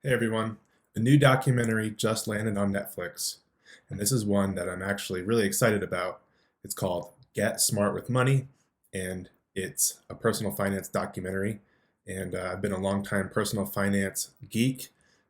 Hey everyone, a new documentary just landed on Netflix, and this is one that I'm actually really excited about. It's called Get Smart with Money, and it's a personal finance documentary. And I've been a longtime personal finance geek,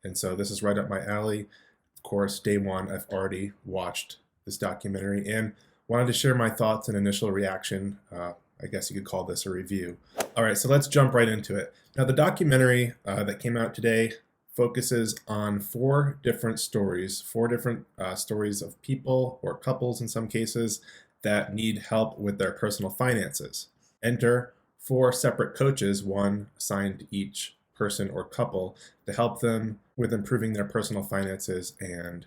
and so this is right up my alley. Of course, day one, I've already watched this documentary and wanted to share my thoughts and initial reaction. I guess you could call this a review. All right, so let's jump right into it. Now, the documentary that came out today focuses on four different stories of people or couples in some cases that need help with their personal finances. Enter four separate coaches, one assigned to each person or couple, to help them with improving their personal finances and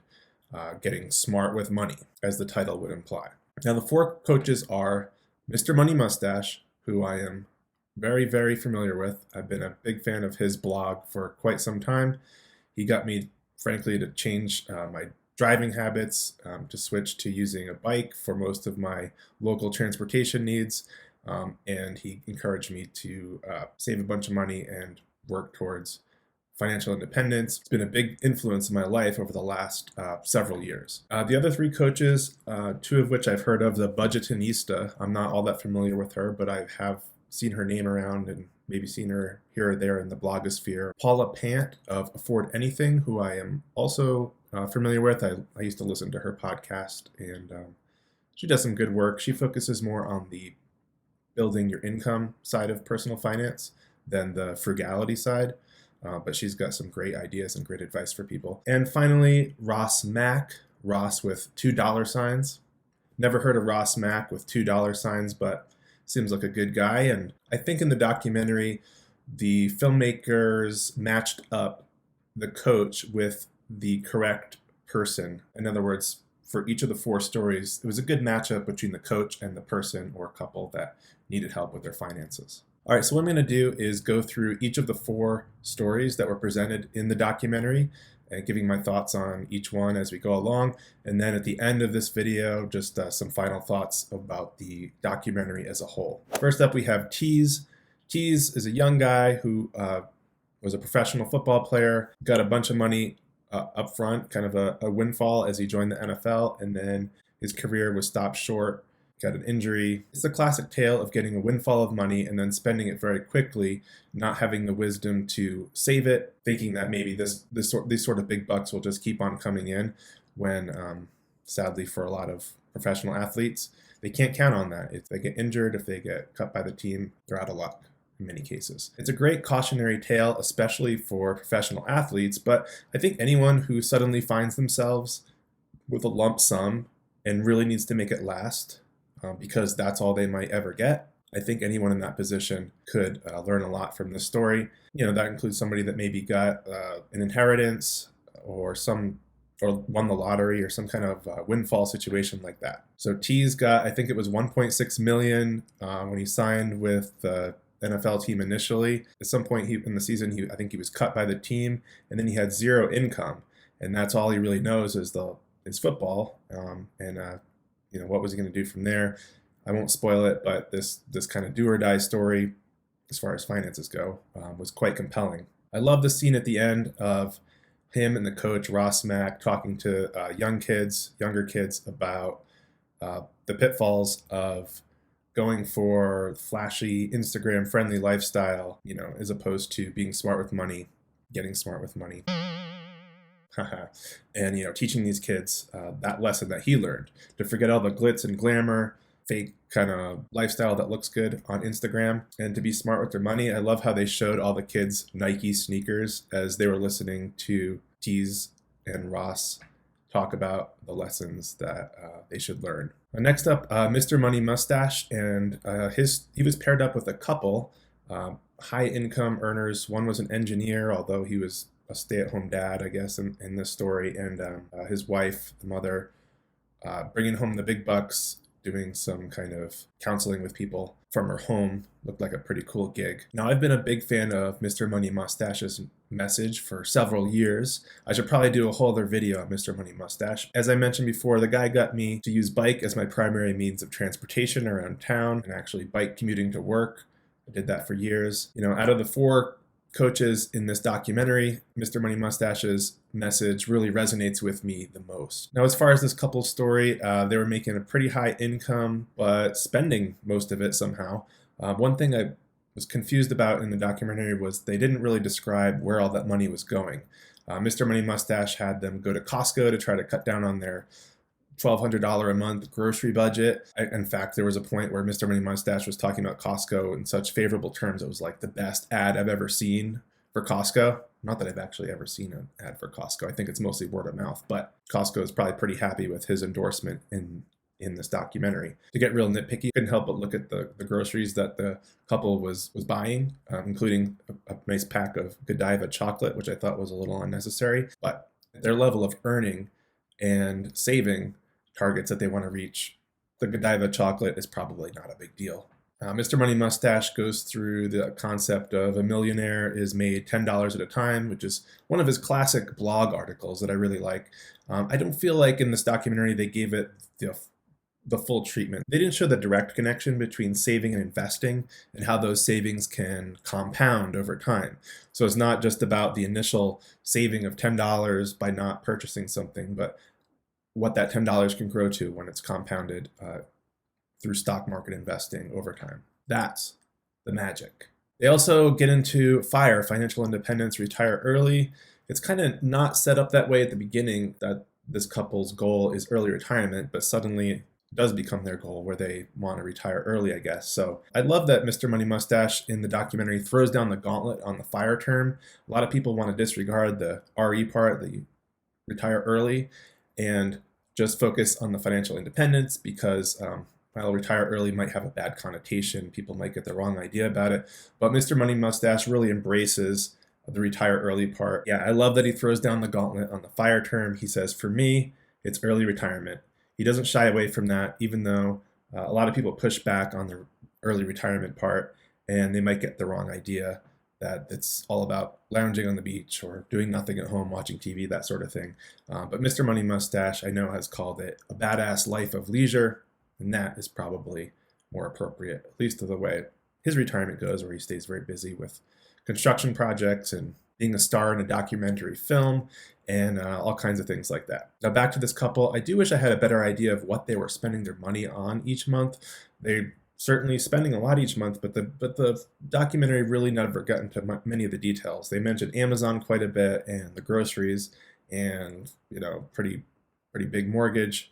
getting smart with money, as the title would imply. Now, the four coaches are Mr. Money Mustache, who I am very, very familiar with. I've been a big fan of his blog for quite some time. He got me, frankly, to change my driving habits, to switch to using a bike for most of my local transportation needs. And he encouraged me to save a bunch of money and work towards financial independence. It's been a big influence in my life over the last several years. The other three coaches, two of which I've heard of, the Budgetnista. I'm not all that familiar with her, but I have seen her name around and maybe seen her here or there in the blogosphere. Paula Pant of Afford Anything, who I am also familiar with. I used to listen to her podcast, and she does some good work. She focuses more on the building your income side of personal finance than the frugality side. But she's got some great ideas and great advice for people. And finally, Ross Mack, Ross with $2 signs. Never heard of Ross Mack with $2 signs, but seems like a good guy. And I think in the documentary, the filmmakers matched up the coach with the correct person. In other words, for each of the four stories, it was a good matchup between the coach and the person or couple that needed help with their finances. All right, so what I'm going to do is go through each of the four stories that were presented in the documentary and giving my thoughts on each one as we go along. And then at the end of this video, just some final thoughts about the documentary as a whole. First up, we have Teez. Teez is a young guy who was a professional football player, got a bunch of money up front, kind of a windfall as he joined the NFL, and then his career was stopped short. Got an injury. It's a classic tale of getting a windfall of money and then spending it very quickly, not having the wisdom to save it, thinking that maybe these sort of big bucks will just keep on coming in when, sadly for a lot of professional athletes, they can't count on that. If they get injured, if they get cut by the team, they're out of luck in many cases. It's a great cautionary tale, especially for professional athletes, but I think anyone who suddenly finds themselves with a lump sum and really needs to make it last, because that's all they might ever get. I think anyone in that position could learn a lot from this story. That includes somebody that maybe got an inheritance or won the lottery or some kind of windfall situation like that. So Teez got, I think it was 1.6 million when he signed with the NFL team initially. At some point in the season, I think he was cut by the team, and then he had zero income, and that's all he really knows is football. What was he going to do from there? I won't spoil it, but this kind of do or die story, as far as finances go, was quite compelling. I love the scene at the end of him and the coach, Ross Mack, talking to younger kids about the pitfalls of going for flashy, Instagram-friendly lifestyle, as opposed to being smart with money, getting smart with money. And teaching these kids that lesson that he learned, to forget all the glitz and glamour, fake kind of lifestyle that looks good on Instagram, and to be smart with their money. I love how they showed all the kids Nike sneakers as they were listening to Teez and Ross talk about the lessons that they should learn. Next up, Mr. Money Mustache, and he was paired up with a couple, high income earners. One was an engineer, although he was a stay-at-home dad, I guess, in this story, and his wife, the mother, bringing home the big bucks, doing some kind of counseling with people from her home. Looked like a pretty cool gig. Now, I've been a big fan of Mr. Money Mustache's message for several years. I should probably do a whole other video on Mr. Money Mustache. As I mentioned before, the guy got me to use bike as my primary means of transportation around town and actually bike commuting to work. I did that for years. Out of the four coaches in this documentary, Mr. Money Mustache's message really resonates with me the most. Now, as far as this couple's story, they were making a pretty high income, but spending most of it somehow. One thing I was confused about in the documentary was they didn't really describe where all that money was going. Mr. Money Mustache had them go to Costco to try to cut down on their $1,200 a month grocery budget. In fact, there was a point where Mr. Money Mustache was talking about Costco in such favorable terms. It was like the best ad I've ever seen for Costco. Not that I've actually ever seen an ad for Costco. I think it's mostly word of mouth, but Costco is probably pretty happy with his endorsement in this documentary. To get real nitpicky, couldn't help but look at the groceries that the couple was buying, including a nice pack of Godiva chocolate, which I thought was a little unnecessary. But their level of earning and saving targets that they want to reach, the Godiva chocolate is probably not a big deal. Mr. Money Mustache goes through the concept of a millionaire is made $10 at a time, which is one of his classic blog articles that I really like. I don't feel like in this documentary they gave it the full treatment. They didn't show the direct connection between saving and investing and how those savings can compound over time. So it's not just about the initial saving of $10 by not purchasing something, but what that $10 can grow to when it's compounded through stock market investing over time. That's the magic. They also get into FIRE, financial independence, retire early. It's kind of not set up that way at the beginning that this couple's goal is early retirement, but suddenly it does become their goal where they want to retire early, I guess. So I love that Mr. Money Mustache in the documentary throws down the gauntlet on the FIRE term. A lot of people want to disregard the RE part, that you retire early, and just focus on the financial independence because while retire early might have a bad connotation, people might get the wrong idea about it. But Mr. Money Mustache really embraces the retire early part. Yeah, I love that he throws down the gauntlet on the FIRE term. He says, for me, it's early retirement. He doesn't shy away from that, even though a lot of people push back on the early retirement part, and they might get the wrong idea that it's all about lounging on the beach or doing nothing at home, watching TV, that sort of thing. But Mr. Money Mustache, I know, has called it a badass life of leisure, and that is probably more appropriate, at least to the way his retirement goes, where he stays very busy with construction projects and being a star in a documentary film and all kinds of things like that. Now back to this couple, I do wish I had a better idea of what they were spending their money on each month. They're certainly spending a lot each month, but the documentary really never got into many of the details. They mentioned Amazon quite a bit and the groceries and pretty big mortgage,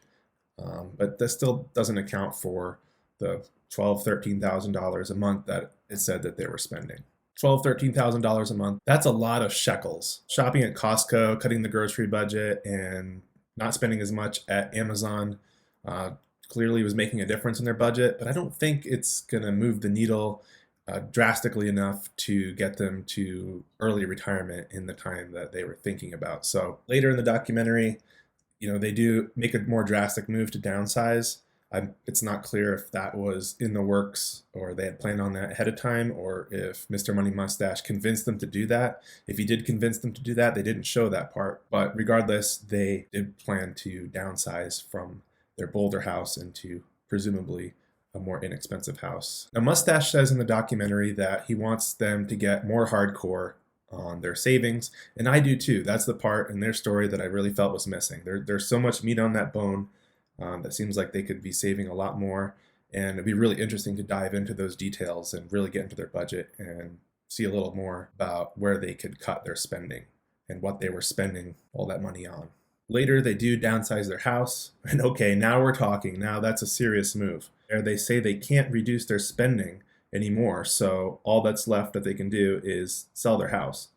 but this still doesn't account for the $12,000-$13,000 a month that it said that they were spending. $12,000-$13,000 a month. That's a lot of shekels. Shopping at Costco, cutting the grocery budget, and not spending as much at Amazon clearly was making a difference in their budget, but I don't think it's going to move the needle drastically enough to get them to early retirement in the time that they were thinking about. So later in the documentary, they do make a more drastic move to downsize. It's not clear if that was in the works or they had planned on that ahead of time, or if Mr. Money Mustache convinced them to do that. If he did convince them to do that, they didn't show that part. But regardless, they did plan to downsize from their Boulder house into presumably a more inexpensive house. Now, Mustache says in the documentary that he wants them to get more hardcore on their savings, and I do too. That's the part in their story that I really felt was missing. There's so much meat on that bone. That seems like they could be saving a lot more, and it'd be really interesting to dive into those details and really get into their budget and see a little more about where they could cut their spending and what they were spending all that money on. Later, they do downsize their house, and okay, now we're talking. Now that's a serious move. They say they can't reduce their spending anymore, so all that's left that they can do is sell their house.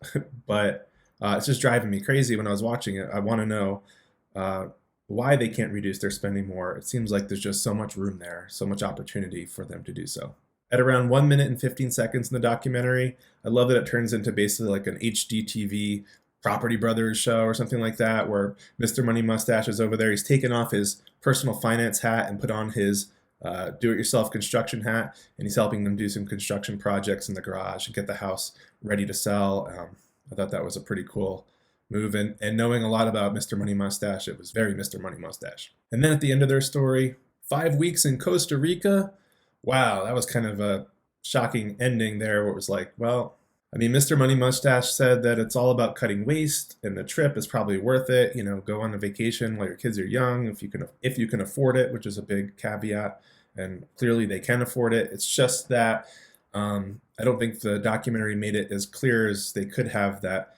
But it's just driving me crazy when I was watching it. I want to know why they can't reduce their spending more. It seems like there's just so much room there, so much opportunity for them to do so. At around 1 minute and 15 seconds in the documentary, I love that it turns into basically like an HGTV Property Brothers show or something like that, where Mr. Money Mustache is over there. He's taken off his personal finance hat and put on his do-it-yourself construction hat, and he's helping them do some construction projects in the garage and get the house ready to sell. I thought that was a pretty cool move, and knowing a lot about Mr. Money Mustache, it was very Mr. Money Mustache. And then at the end of their story, 5 weeks in Costa Rica. Wow, that was kind of a shocking ending there, where it was like, well, I mean, Mr. Money Mustache said that it's all about cutting waste, and the trip is probably worth it. Go on a vacation while your kids are young, if you can afford it, which is a big caveat, and clearly they can afford it. It's just that I don't think the documentary made it as clear as they could have that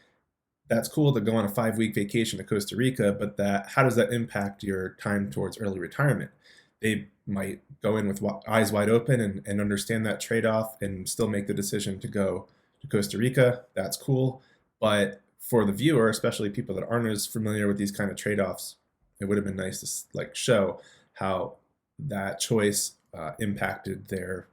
that's cool to go on a 5-week vacation to Costa Rica, but that how does that impact your time towards early retirement? They might go in with eyes wide open and understand that trade off and still make the decision to go to Costa Rica. That's cool. But for the viewer, especially people that aren't as familiar with these kind of trade offs, it would have been nice to like show how that choice impacted their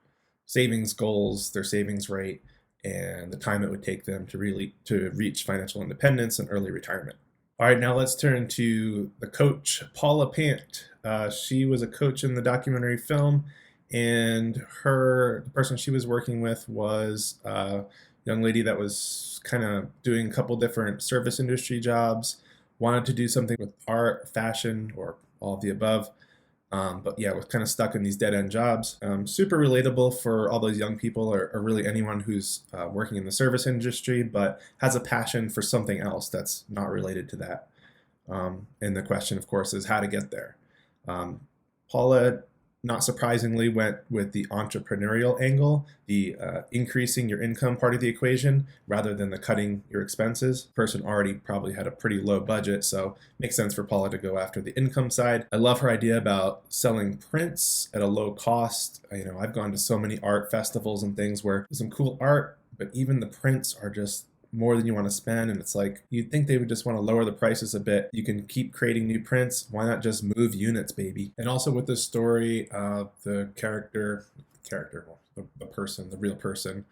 savings goals, their savings rate, and the time it would take them to reach financial independence and early retirement. All right, now let's turn to the coach, Paula Pant. She was a coach in the documentary film, and the person she was working with was a young lady that was kind of doing a couple different service industry jobs, wanted to do something with art, fashion, or all of the above. But yeah, was kind of stuck in these dead end jobs. Super relatable for all those young people, or really anyone who's working in the service industry, but has a passion for something else that's not related to that. And the question, of course, is how to get there. Paula, not surprisingly, went with the entrepreneurial angle, the increasing your income part of the equation rather than the cutting your expenses. Person already probably had a pretty low budget, so makes sense for Paula to go after the income side. I love her idea about selling prints at a low cost. I've gone to so many art festivals and things where there's some cool art, but even the prints are just more than you want to spend, and it's like you'd think they would just want to lower the prices a bit. You can keep creating new prints. Why not just move units, baby? And also with this story, the the person, the real person,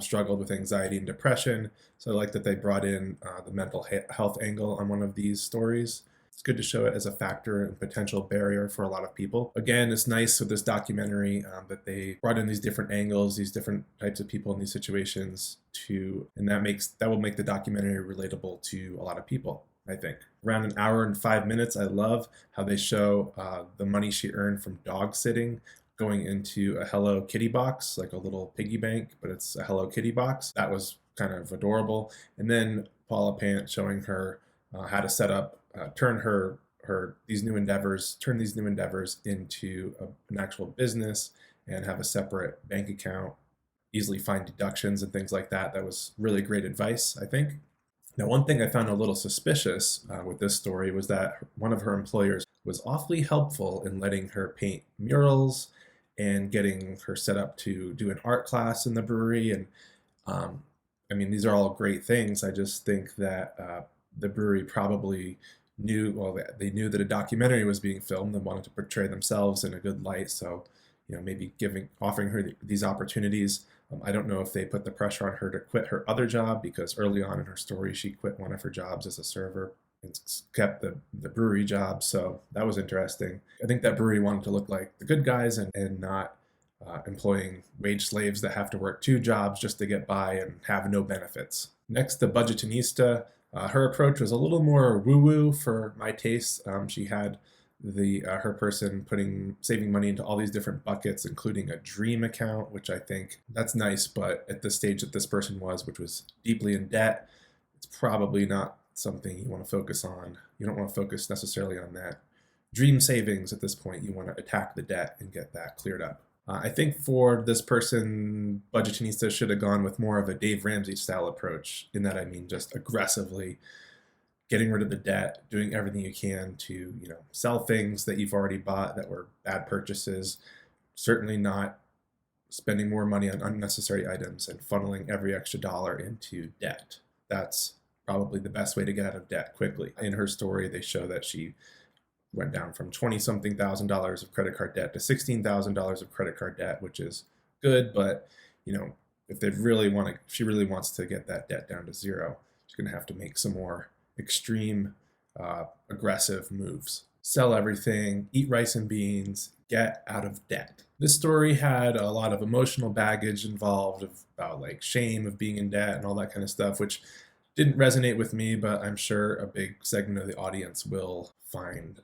struggled with anxiety and depression. So I like that they brought in the mental health angle on one of these stories. It's good to show it as a factor and potential barrier for a lot of people. Again, it's nice with this documentary that they brought in these different angles, these different types of people in these situations and that will make the documentary relatable to a lot of people, I think. Around an hour and 5 minutes, I love how they show the money she earned from dog sitting going into a Hello Kitty box, like a little piggy bank, but it's a Hello Kitty box. That was kind of adorable. And then Paula Pant showing her how to set up, turn these new endeavors into an actual business and have a separate bank account, easily find deductions and things like that. That was really great advice, I think. Now, one thing I found a little suspicious with this story was that one of her employers was awfully helpful in letting her paint murals and getting her set up to do an art class in the brewery. And I mean, these are all great things. I just think that the brewery probably they knew that a documentary was being filmed and wanted to portray themselves in a good light. So, maybe offering her these opportunities. I don't know if they put the pressure on her to quit her other job, because early on in her story, she quit one of her jobs as a server and kept the brewery job. So that was interesting. I think that brewery wanted to look like the good guys and not employing wage slaves that have to work 2 jobs just to get by and have no benefits. Next, the Budgetnista. Her approach was a little more woo-woo for my taste. She had her person saving money into all these different buckets, including a dream account, which I think that's nice, but at the stage that this person was, which was deeply in debt, it's probably not something you want to focus on. You don't want to focus necessarily on that. Dream savings at this point, you want to attack the debt and get that cleared up. I think for this person, Budgetnista should have gone with more of a Dave Ramsey style approach, in that I mean just aggressively getting rid of the debt, doing everything you can to, sell things that you've already bought that were bad purchases, certainly not spending more money on unnecessary items and funneling every extra dollar into debt. That's probably the best way to get out of debt quickly. In her story, they show that she went down from 20-something thousand dollars of credit card debt to $16,000 of credit card debt, which is good, but if she really wants to get that debt down to zero, she's going to have to make some more extreme, aggressive moves. Sell everything, eat rice and beans, get out of debt. This story had a lot of emotional baggage involved about like shame of being in debt and all that kind of stuff, which didn't resonate with me, but I'm sure a big segment of the audience will find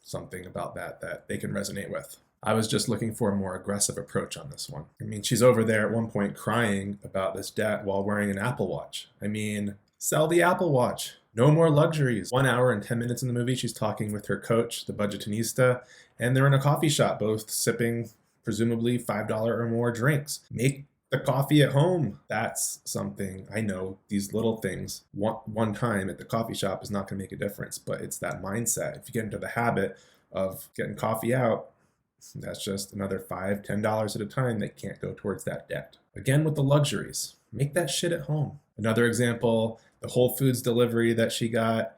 something about that they can resonate with. I was just looking for a more aggressive approach on this one. I mean, she's over there at one point crying about this debt while wearing an Apple Watch. I mean, sell the Apple Watch. No more luxuries. 1 hour and 10 minutes in the movie, she's talking with her coach, the Budgetnista, and they're in a coffee shop, both sipping presumably $5 or more drinks. Make the coffee at home. That's something I know. These little things, one time at the coffee shop is not going to make a difference, but it's that mindset. If you get into the habit of getting coffee out, that's just another $5, $10 at a time that can't go towards that debt. Again, with the luxuries, make that shit at home. Another example, the Whole Foods delivery that she got,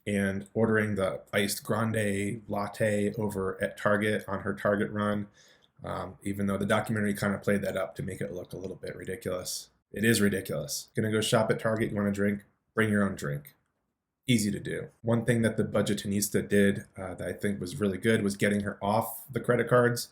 and ordering the iced grande latte over at Target on her Target run, even though the documentary kind of played that up to make it look a little bit ridiculous. It is ridiculous. Gonna go shop at Target, you want a drink? Bring your own drink. Easy to do. One thing that the Budgetnista did that I think was really good was getting her off the credit cards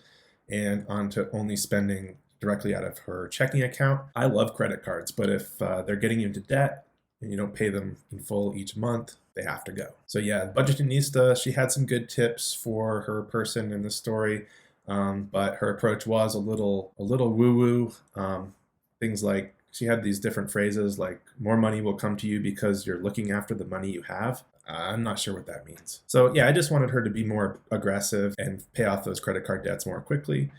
and onto only spending directly out of her checking account. I love credit cards, but if they're getting you into debt and you don't pay them in full each month, they have to go. So yeah, Budgetnista, she had some good tips for her person in the story, but her approach was a little woo-woo. Things like, she had these different phrases like, more money will come to you because you're looking after the money you have. I'm not sure what that means. So yeah, I just wanted her to be more aggressive and pay off those credit card debts more quickly.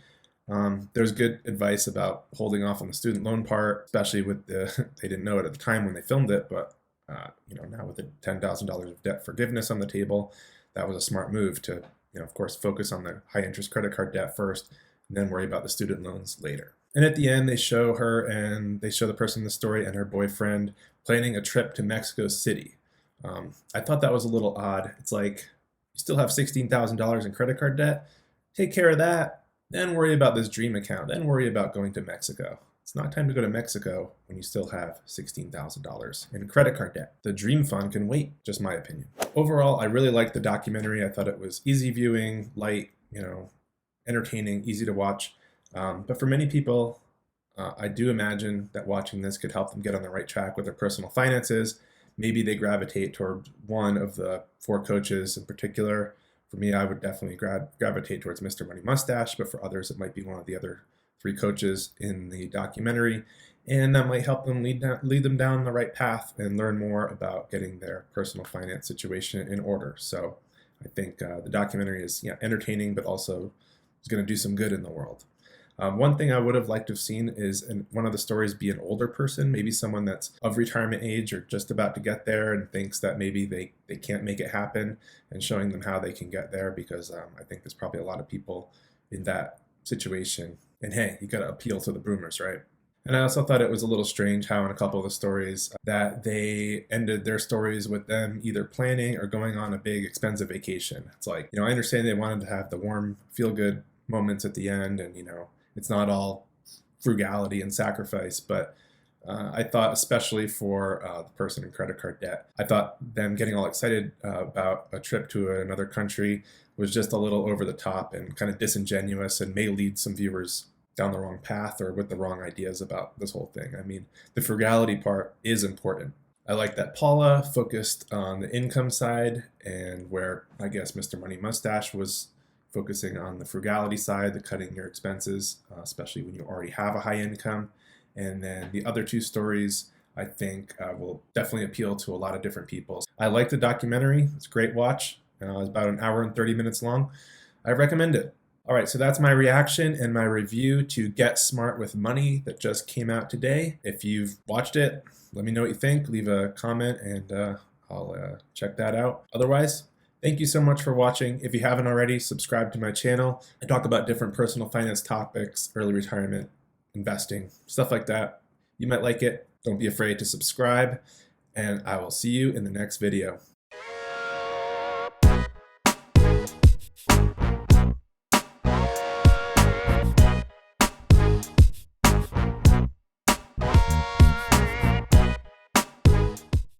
There's good advice about holding off on the student loan part, especially with the, they didn't know it at the time when they filmed it, but now with the $10,000 of debt forgiveness on the table, that was a smart move to, of course, focus on the high interest credit card debt first, and then worry about the student loans later. And at the end, they show her and they show the person in the story and her boyfriend planning a trip to Mexico City. I thought that was a little odd. It's like, you still have $16,000 in credit card debt. Take care of that. Then worry about this dream account. Then worry about going to Mexico. It's not time to go to Mexico when you still have $16,000 in credit card debt. The dream fund can wait, just my opinion. Overall, I really liked the documentary. I thought it was easy viewing, light, entertaining, easy to watch. But for many people, I do imagine that watching this could help them get on the right track with their personal finances. Maybe they gravitate toward one of the 4 coaches in particular. For me, I would definitely gravitate towards Mr. Money Mustache, but for others, it might be one of the other 3 coaches in the documentary. And that might help them lead them down the right path and learn more about getting their personal finance situation in order. So I think the documentary is entertaining, but also is going to do some good in the world. One thing I would have liked to have seen is in one of the stories be an older person, maybe someone that's of retirement age or just about to get there and thinks that maybe they can't make it happen, and showing them how they can get there, because I think there's probably a lot of people in that situation. And hey, you got to appeal to the boomers, right? And I also thought it was a little strange how in a couple of the stories that they ended their stories with them either planning or going on a big expensive vacation. It's like, I understand they wanted to have the warm, feel-good moments at the end, and it's not all frugality and sacrifice, but I thought, especially for the person in credit card debt, I thought them getting all excited about a trip to another country was just a little over the top and kind of disingenuous, and may lead some viewers down the wrong path or with the wrong ideas about this whole thing. I mean, the frugality part is important. I like that Paula focused on the income side, and where I guess Mr. Money Mustache was focusing on the frugality side, the cutting your expenses, especially when you already have a high income. And then the other 2 stories, I think, will definitely appeal to a lot of different people. I like the documentary. It's a great watch. It's about an hour and 30 minutes long. I recommend it. All right, so that's my reaction and my review to Get Smart with Money that just came out today. If you've watched it, let me know what you think. Leave a comment and I'll check that out. Otherwise, thank you so much for watching. If you haven't already, subscribe to my channel. I talk about different personal finance topics, early retirement, investing, stuff like that. You might like it. Don't be afraid to subscribe, and I will see you in the next video.